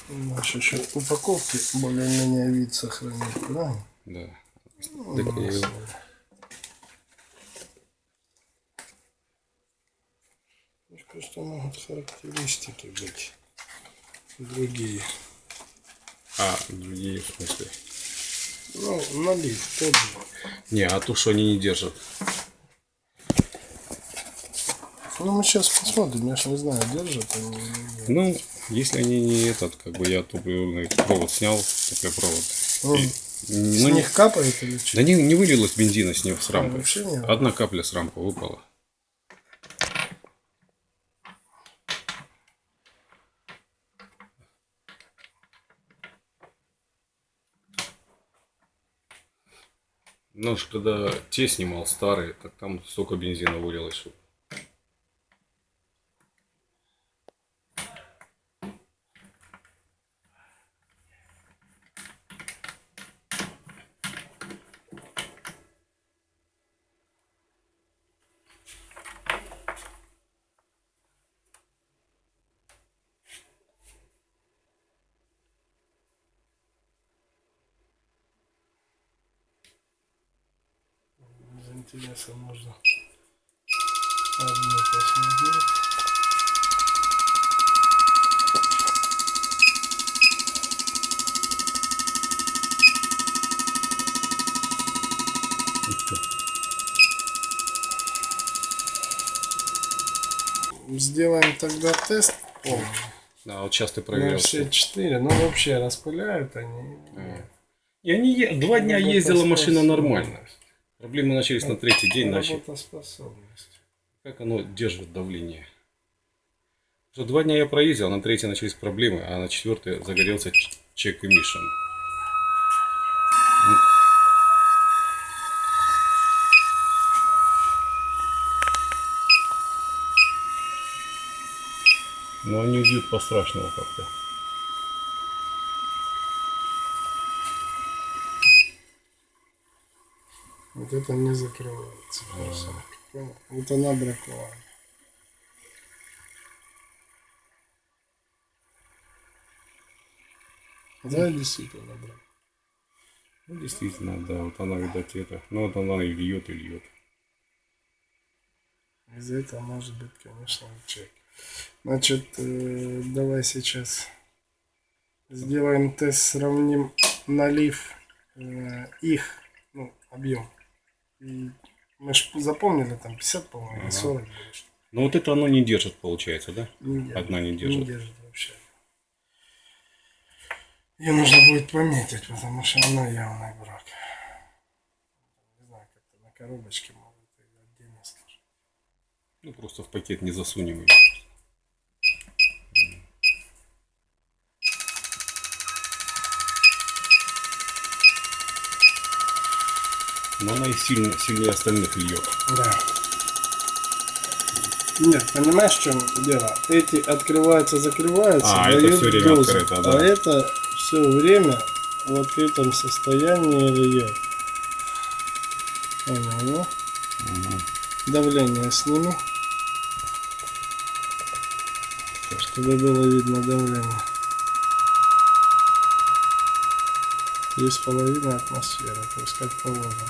Наш еще упаковки более-менее вид сохранит, правильно? Да. Ну, Так я его... Просто могут характеристики быть другие. А, другие в смысле? Ну, налив тот же. Не, а то, что они не держат. Ну, мы сейчас посмотрим, я ж не знаю, держат они или нет. Ну, если они не этот, как бы я тупой провод снял, топлопровод. С Ну, них капает или что? да не вылилось бензина с него с рампы. Вообще не Одна капля с рампы выпала. Ну, ж когда те снимал старые, так там столько бензина вылилось, что... Из интереса можно одну посмотреть. Сделаем тогда тест полный. Да, вот сейчас ты На проверил. все 4. Ну, вообще распыляют они. И они 2 дня ездила машина нормально. Проблемы начались на 3-й день. Работоспособность. Как оно держит давление? Что 2 дня я проездил, а на 3-й начались проблемы, а на 4-й загорелся check emission. Но они бьют по-страшному как-то. Вот это не закрывается. Вот она браковала. Да, действительно брак. Ну, действительно, да, вот она, видать, это. Ну, вот она и льет, и льет. Из этого может быть, конечно, чек. Значит, давай сейчас сделаем тест, сравним налив их, ну, объем. И мы же запомнили, там 50, по-моему, или 40 было. Ну, вот это оно не держит, получается, да? Не держит. Одна не держит. Не держит вообще. Ее нужно будет пометить, потому что она явный брак. Не знаю, как-то на коробочке могут отдельно сложить. Ну, просто в пакет не засунем ее. Но она и сильнее остальных льет. Да. Нет, понимаешь, в чем дело? Эти открываются, закрываются, это дают все время дозу, открыто, да. а это все время в открытом состоянии льет. Понял, да? Давление сними, чтобы было видно давление. 3,5 атмосферы, то есть как положено.